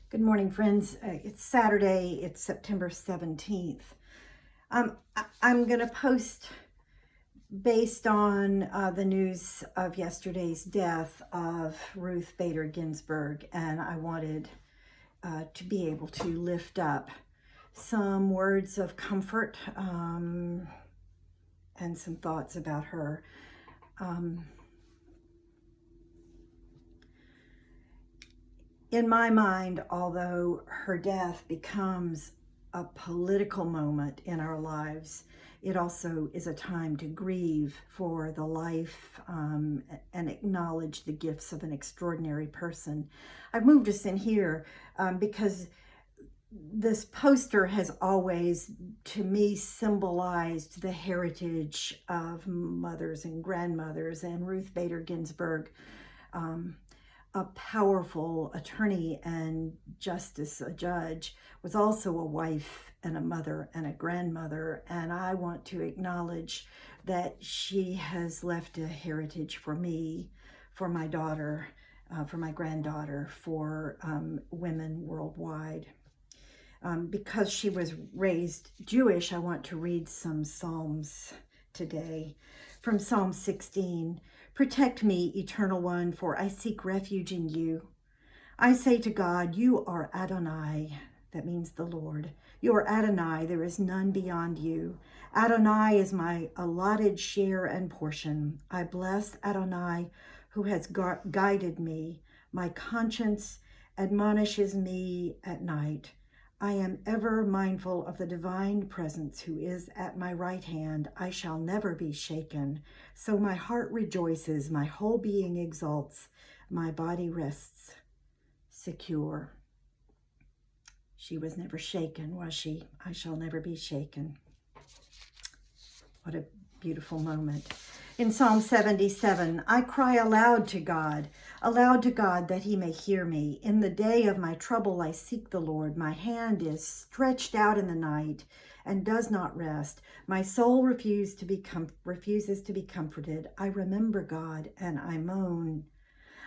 Good morning, friends. It's Saturday. It's September 17th. I'm going to post based on the news of yesterday's death of Ruth Bader Ginsburg, and I wanted to be able to lift up some words of comfort and some thoughts about her. In my mind, although her death becomes a political moment in our lives, it also is a time to grieve for the life and acknowledge the gifts of an extraordinary person. I've moved us in here because this poster has always, to me, symbolized the heritage of mothers and grandmothers, and Ruth Bader Ginsburg, a powerful attorney and a judge, was also a wife and a mother and a grandmother. And I want to acknowledge that she has left a heritage for me, for my daughter, for my granddaughter, for women worldwide. Because she was raised Jewish, I want to read some Psalms today. From Psalm 16, "Protect me, Eternal One, for I seek refuge in you. I say to God, you are Adonai." That means the Lord. "You are Adonai, there is none beyond you. Adonai is my allotted share and portion. I bless Adonai, who has guided me. My conscience admonishes me at night. I am ever mindful of the divine presence who is at my right hand. I shall never be shaken. So my heart rejoices, my whole being exalts, my body rests secure." She was never shaken, was she? I shall never be shaken. What a beautiful moment. In Psalm 77, "I cry aloud to God that he may hear me. In the day of my trouble I seek the Lord. My hand is stretched out in the night and does not rest. My soul refuses to be comforted. I remember God and I moan.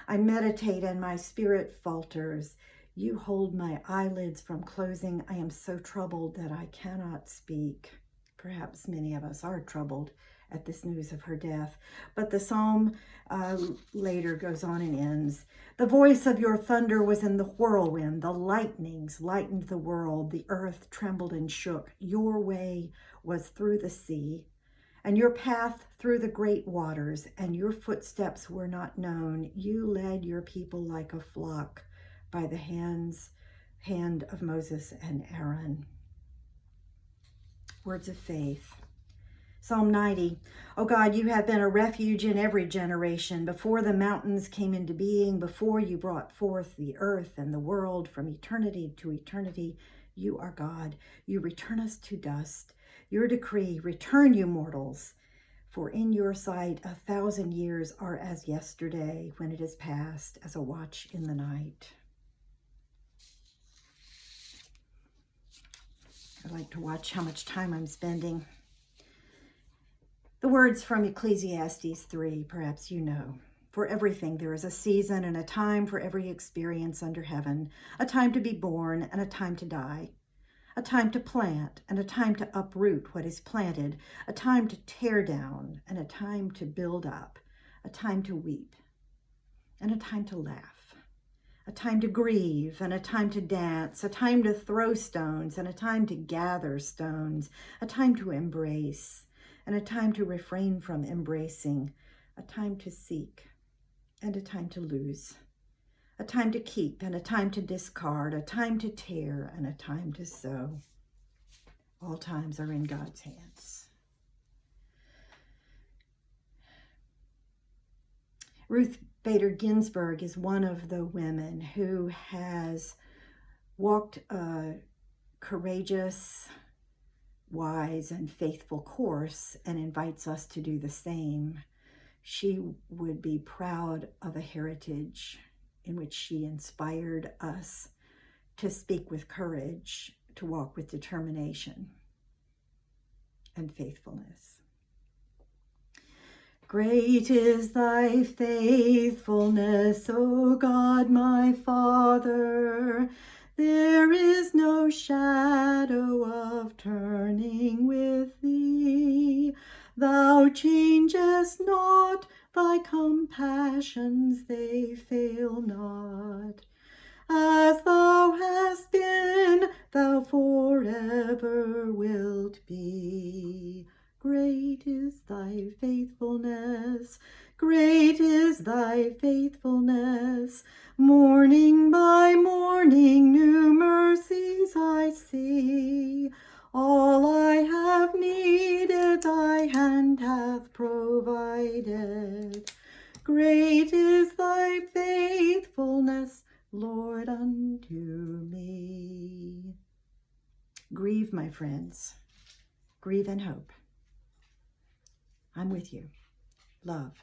I meditate and my spirit falters. You hold my eyelids from closing. I am so troubled that I cannot speak." Perhaps many of us are troubled at this news of her death. But the psalm later goes on and ends. "The voice of your thunder was in the whirlwind. The lightnings lightened the world. The earth trembled and shook. Your way was through the sea, and your path through the great waters, and your footsteps were not known. You led your people like a flock by the hand of Moses and Aaron." Words of faith. Psalm 90, "O God, you have been a refuge in every generation. Before the mountains came into being, before you brought forth the earth and the world from eternity to eternity, you are God. You return us to dust. Your decree, return you mortals. For in your sight 1,000 years are as yesterday, when it is past as a watch in the night." I like to watch how much time I'm spending. The words from Ecclesiastes 3, perhaps you know. "For everything there is a season and a time for every experience under heaven, a time to be born and a time to die, a time to plant and a time to uproot what is planted, a time to tear down and a time to build up, a time to weep and a time to laugh, a time to grieve and a time to dance, a time to throw stones and a time to gather stones, a time to embrace and a time to refrain from embracing, a time to seek and a time to lose, a time to keep and a time to discard, a time to tear and a time to sow. All times are in God's hands." Ruth Bader Ginsburg is one of the women who has walked a courageous, wise, and faithful course and invites us to do the same. She would be proud of a heritage in which she inspired us to speak with courage, to walk with determination and faithfulness. "Great is thy faithfulness, O God, my Father. There is no shadow of turning with thee. Thou changest not, thy compassions, they fail not. As thou hast been, thou forever wilt be. Great is thy faithfulness, great is thy faithfulness. Morning by morning new mercies I see. All I have needed thy hand hath provided. Great is thy faithfulness, Lord, unto me. Grieve, my friends. Grieve and hope. I'm with you. Love.